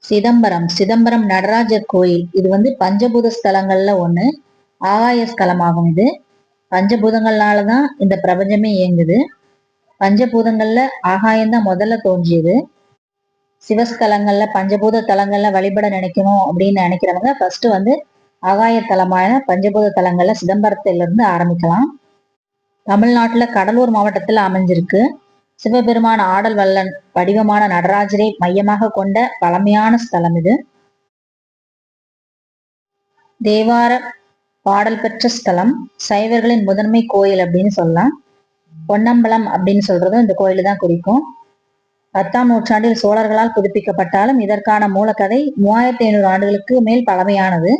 சிதம்பரம் சிதம்பரம் நடராஜர் கோயில். இது பஞ்சபூத ஸ்தலங்கள்ல ஒண்ணு. ஆகாய ஸ்தலமாகும். இது பஞ்சபூதங்களாலதான் இந்த பிரபஞ்சமே இயங்குது. பஞ்சபூதங்கள்ல ஆகாயம்தான் முதல்ல தோன்றியது. சிவஸ்தலங்கள்ல பஞ்சபூத தலங்கள்ல வழிபட நினைக்கணும் அப்படின்னு நினைக்கிறவங்க ஃபர்ஸ்ட் ஆகாய தலமான பஞ்சபூத தலங்கள்ல சிதம்பரத்துல இருந்து ஆரம்பிக்கலாம். தமிழ்நாட்டுல கடலூர் மாவட்டத்துல அமைஞ்சிருக்கு. சிவபெருமான் ஆடல் வல்லன் வடிவமான நடராஜரை மையமாக கொண்ட பழமையான ஸ்தலம் இது. தேவார பாடல் பெற்ற ஸ்தலம். சைவர்களின் முதன்மை கோயில் அப்படின்னு சொல்லலாம். பொன்னம்பலம் அப்படின்னு சொல்றதும் இந்த கோயில தான் குறிக்கும். 10ஆம் நூற்றாண்டில் சோழர்களால் புதுப்பிக்கப்பட்டாலும் இதற்கான மூலக்கதை 3500 ஆண்டுகளுக்கு மேல் பழமையானது.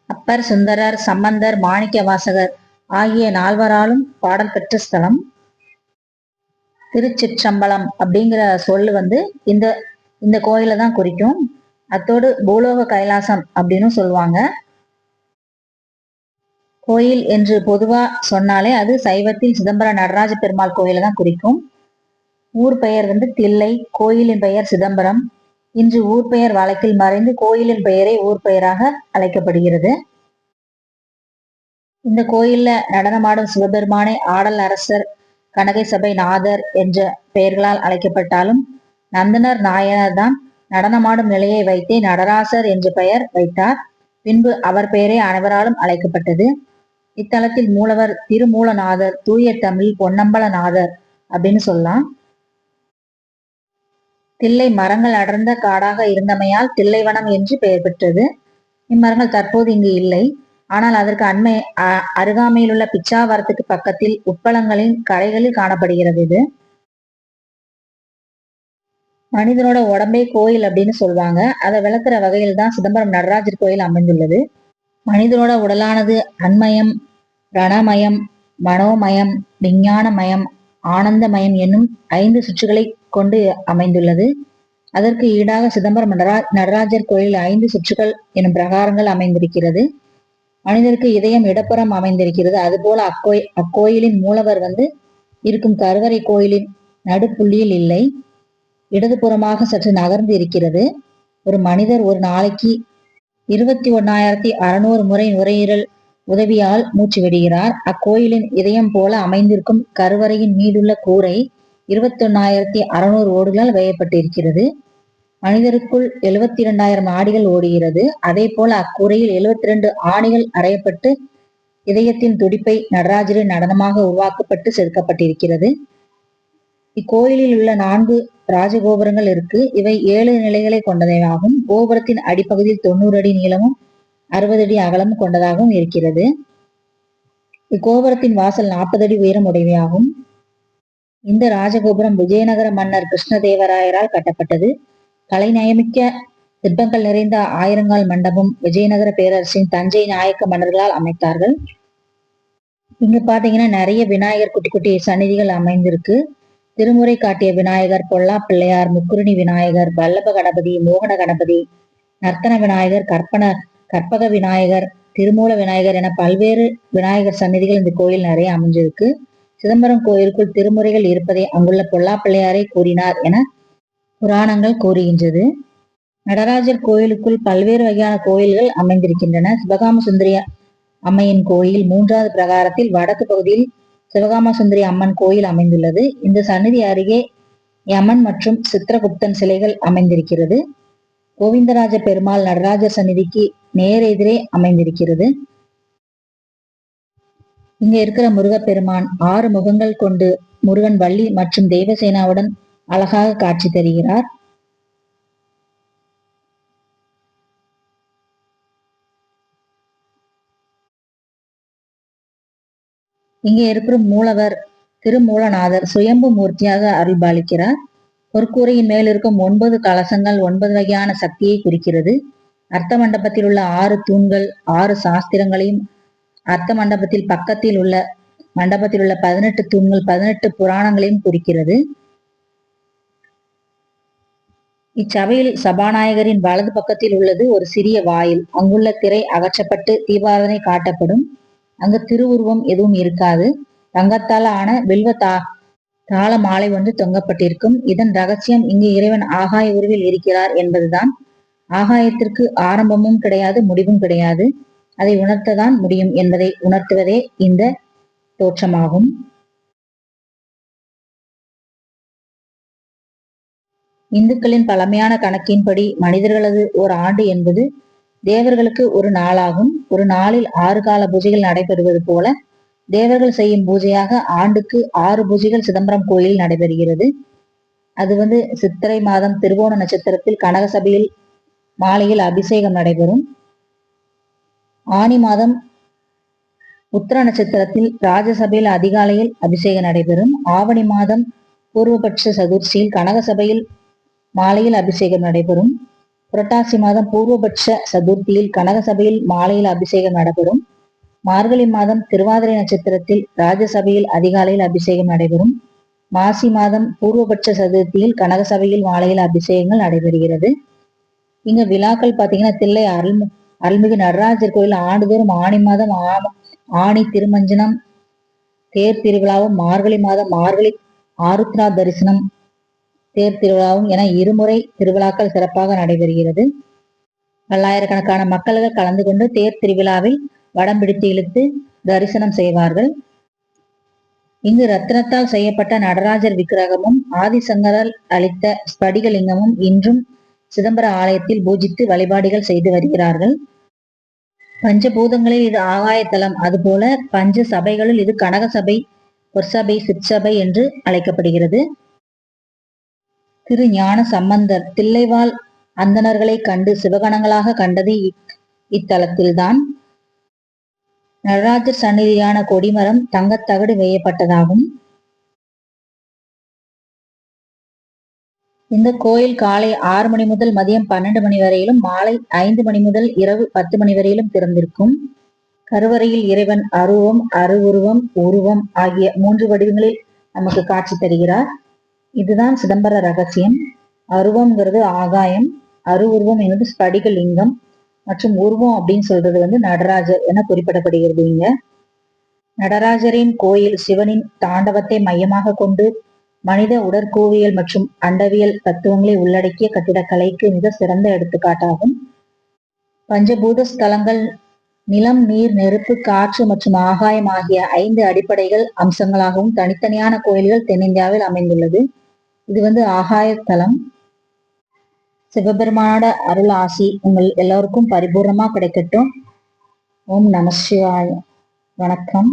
அப்பர், சுந்தரர், சம்பந்தர், மாணிக்க வாசகர் ஆகிய 4வராலும் பாடல் பெற்ற ஸ்தலம். திருச்சிற்றம்பலம் அப்படிங்கிற சொல்லு இந்த இந்த கோயில தான் குறிக்கும். அத்தோடு பூலோக கைலாசம் அப்படின்னு சொல்லுவாங்க. கோயில் என்று பொதுவா சொன்னாலே அது சைவத்தில் சிதம்பர நடராஜ பெருமாள் கோயில தான் குறிக்கும். ஊர் பெயர் தில்லை, கோயிலின் பெயர் சிதம்பரம். இன்று ஊர் பெயர் வழக்கில் மறைந்து கோயிலின் பெயரே ஊர் பெயராக அழைக்கப்படுகிறது. இந்த கோயில்ல நடனமாடும் சிவபெருமானை ஆடல் அரசர், கனகை சபை நாதர் என்ற பெயர்களால் அழைக்கப்பட்டாலும் நந்தனர் நாயனர் தான் நடனமாடும் நிலையை வைத்தே நடராசர் என்ற பெயர் வைத்தார். பின்பு அவர் பெயரே அனைவராலும் அழைக்கப்பட்டது. இத்தலத்தில் மூலவர் திருமூலநாதர், தூய தமிழ் பொன்னம்பலநாதர் அப்படின்னு சொல்லலாம். தில்லை மரங்கள் அடர்ந்த காடாக இருந்தமையால் தில்லைவனம் என்று பெயர் பெற்றது. இம்மரங்கள் தற்போது இங்கு இல்லை. ஆனால் அதற்கு அருகாமையில் உள்ள பிச்சாவரத்துக்கு பக்கத்தில் உப்பளங்களின் கரைகளில் காணப்படுகிறது. இது மனிதனோட உடம்பே கோயில் அப்படின்னு சொல்லுவாங்க. அதை விளக்குற வகையில் தான் சிதம்பரம் நடராஜர் கோயில் அமைந்துள்ளது. மனிதனோட உடலானது அன்மயம், ரணமயம், மனோமயம், விஞ்ஞானமயம், ஆனந்தமயம் என்னும் 5 சுற்றுகளை கொண்டு அமைந்துள்ளது. அதற்கு ஈடாக சிதம்பரம் நடராஜர் கோயில் 5 சுற்றுகள் எனும் பிரகாரங்கள் அமைந்திருக்கிறது. மனிதருக்கு இதயம் இடப்புறம் அமைந்திருக்கிறது. அதுபோல அக்கோயிலின் மூலவர் இருக்கும் கருவறை கோயிலின் நடுப்புள்ளியில் இல்லை, இடதுபுறமாக சற்று நகர்ந்து இருக்கிறது. ஒரு மனிதர் ஒரு நாளைக்கு 21,600 முறை நுரையீரல் உதவியால் மூச்சு விடுகிறார். அக்கோயிலின் இதயம் போல அமைந்திருக்கும் கருவறையின் மீதுள்ள கூரை 21,600 ஓடுகளால் வேயப்பட்டிருக்கிறது. மனிதருக்குள் 72,000 ஆடிகள் ஓடுகிறது. அதே போல அக்கூரையில் 72 ஆணிகள் அறையப்பட்டு இதயத்தின் துடிப்பை நடராஜரின் நடனமாக உருவாக்கப்பட்டு செதுக்கப்பட்டிருக்கிறது. இக்கோயிலில் உள்ள 4 ராஜகோபுரங்கள் இருக்கு. இவை 7 நிலைகளை கொண்டவையாகும். கோபுரத்தின் அடிப்பகுதியில் 90 அடி நீளமும் 60 அடி அகலமும் கொண்டதாகவும் இருக்கிறது. இக்கோபுரத்தின் வாசல் 40 அடி உயரம் உடையவையாகும். இந்த ராஜகோபுரம் விஜயநகர மன்னர் கிருஷ்ணதேவராயரால் கட்டப்பட்டது. கலை நயமிக்க சிற்பங்கள் நிறைந்த ஆயிரங்கால் மண்டபம் விஜயநகர பேரரசின் தஞ்சை நாயக்க மன்னர்களால் அமைத்தார்கள். இங்க பாத்தீங்கன்னா நிறைய விநாயகர் குட்டி குட்டி சந்நிதிகள் அமைந்திருக்கு. திருமுறை காட்டிய விநாயகர், பொல்லா பிள்ளையார், முக்குருணி விநாயகர், வல்லப கணபதி, மோகன கணபதி, நர்த்தன விநாயகர், கற்பக விநாயகர், திருமூல விநாயகர் என பல்வேறு விநாயகர் சந்நிதிகள் இந்த கோயில் நிறைய அமைஞ்சிருக்கு. சிதம்பரம் கோயிலுக்குள் திருமுறைகள் இருப்பதை அங்குள்ள பொல்லா பிள்ளையாரை கூறினார் என புராணங்கள் கூறுகின்றது. நடராஜர் கோயிலுக்குள் பல்வேறு வகையான கோயில்கள் அமைந்திருக்கின்றன. சிவகாம சுந்தரி அம்மையின் கோயில் 3வது பிரகாரத்தில் வடக்கு பகுதியில் சிவகாம சுந்தரி அம்மன் கோயில் அமைந்துள்ளது. இந்த சந்நிதி அருகே யமன் மற்றும் சித்திரகுப்தன் சிலைகள் அமைந்திருக்கிறது. கோவிந்தராஜ பெருமாள் நடராஜர் சந்நிதிக்கு நேர் எதிரே அமைந்திருக்கிறது. இங்க இருக்கிற முருகப்பெருமான் 6 முகங்கள் கொண்டு முருகன், வள்ளி மற்றும் தெய்வசேனாவுடன் அழகாக காட்சி தருகிறார். இங்கே இருக்கிற மூலவர் திருமூலநாதர் சுயம்பு மூர்த்தியாக அருள்பாலிக்கிறார். பொற்கூரையின் மேல் இருக்கும் 9 கலசங்கள் 9 வகையான சக்தியை குறிக்கிறது. அர்த்த மண்டபத்தில் உள்ள 6 தூண்கள் 6 சாஸ்திரங்களையும், அர்த்த மண்டபத்தில் பக்கத்தில் உள்ள மண்டபத்தில் உள்ள 18 தூண்கள் 18 புராணங்களையும் குறிக்கிறது. இச்சபையில் சபாநாயகரின் வலது பக்கத்தில் உள்ளது ஒரு சிறிய வாயில். அங்குள்ள திரை அகற்றப்பட்டு தீபாராதனை காட்டப்படும். அங்கு திருவுருவம் எதுவும் இருக்காது. தங்கத்தால் ஆன தாள மாலை ஒன்று தொங்கப்பட்டிருக்கும். இதன் ரகசியம் இங்கு இறைவன் ஆகாய உருவில் இருக்கிறார் என்பதுதான். ஆகாயத்திற்கு ஆரம்பமும் கிடையாது, முடிவும் கிடையாது. அதை உணர்த்ததான் முடியும் என்பதை உணர்த்துவதே இந்த தோற்றமாகும். இந்துக்களின் பழமையான கணக்கின்படி மனிதர்களது ஒரு ஆண்டு என்பது தேவர்களுக்கு ஒரு நாளாகும். ஒரு நாளில் 6 கால பூஜைகள் நடைபெறுவது போல தேவர்கள் செய்யும் பூஜையாக ஆண்டுக்கு 6 பூஜைகள் சிதம்பரம் கோயிலில் நடைபெறுகிறது. அது சித்திரை மாதம் திருவோண நட்சத்திரத்தில் கனகசபையில் மாலையில் அபிஷேகம் நடைபெறும். ஆனி மாதம் உத்திர நட்சத்திரத்தில் ராஜசபையில் அதிகாலையில் அபிஷேகம் நடைபெறும். ஆவணி மாதம் பூர்வபட்ச சதுர்த்தியில் கனகசபையில் மாலையில் அபிஷேகம் நடைபெறும். புரட்டாசி மாதம் பூர்வபட்ச சதுர்த்தியில் கனகசபையில் மாலையில் அபிஷேகம் நடைபெறும். மார்கழி மாதம் திருவாதிரை நட்சத்திரத்தில் ராஜசபையில் அதிகாலையில் அபிஷேகம் நடைபெறும். மாசி மாதம் பூர்வபட்ச சதுர்த்தியில் கனகசபையில் மாலையில் அபிஷேகங்கள் நடைபெறுகிறது. இங்க விழாக்கள் பாத்தீங்கன்னா தில்லை அருள்மிகு நடராஜர் கோயில் ஆண்டுதோறும் ஆணி மாதம் ஆணி திருமஞ்சனம் தேர் திருவிழாவும், மார்கழி மாதம் மார்கழி ஆருத்ரா தரிசனம் தேர் திருவிழாவும் என இருமுறை திருவிழாக்கள் சிறப்பாக நடைபெறுகிறது. பல்லாயிரக்கணக்கான மக்கள்கள் கலந்து கொண்டு தேர் திருவிழாவில் வடம் பிடித்து இழுத்து தரிசனம் செய்வார்கள். இங்கு ரத்தினத்தால் செய்யப்பட்ட நடராஜர் விக்கிரகமும் ஆதிசங்கரால் அளித்த ஸ்படிகலிங்கமும் இன்றும் சிதம்பர ஆலயத்தில் பூஜித்து வழிபாடுகள் செய்து வருகிறார்கள். பஞ்சபூதங்களில் இது ஆகாயத்தலம், அதுபோல பஞ்ச சபைகளில் இது கனகசபை, பொற்சபை, சிற்சபை என்று அழைக்கப்படுகிறது. திரு ஞான சம்பந்தர் தில்லைவாழ் அந்தணர்களை கண்டு சிவகணங்களாக கண்டது இத்தலத்தில்தான். நடராஜர் சந்நிதியான கொடிமரம் தங்கத்தகடு வேயப்பட்டதாகும். இந்த கோயில் காலை 6 மணி முதல் மதியம் 12 மணி வரையிலும், மாலை 5 மணி முதல் இரவு 10 மணி வரையிலும் திறந்திருக்கும். கருவறையில் இறைவன் அருவம், அருவுருவம், உருவம் ஆகிய 3 வடிவங்களில் நமக்கு காட்சி தருகிறார். இதுதான் சிதம்பர ரகசியம். அருவம்ங்கிறது ஆகாயம், அருவுருவம் என்பது ஸ்படிக லிங்கம் மற்றும் உருவம் அப்படின்னு சொல்றது நடராஜர் என குறிப்பிடப்படுகிறது. இங்க நடராஜரின் கோயில் சிவனின் தாண்டவத்தை மையமாக கொண்டு மனித உடற்கூவியல் மற்றும் அண்டவியல் தத்துவங்களை உள்ளடக்கிய கட்டிடக்கலைக்கு மிக சிறந்த எடுத்துக்காட்டாகும். பஞ்சபூத ஸ்தலங்கள் நிலம், நீர், நெருப்பு, காற்று மற்றும் ஆகாயம் ஆகிய 5 அடிப்படைகள் அம்சங்களாகவும் தனித்தனியான கோயில்கள் தென்னிந்தியாவில் அமைந்துள்ளது. இது ஆகாயத்தலம். சிவபெருமானோட அருள் ஆசி உங்கள் எல்லோருக்கும் பரிபூர்ணமா கிடைக்கட்டும். ஓம் நம சிவாய. வணக்கம்.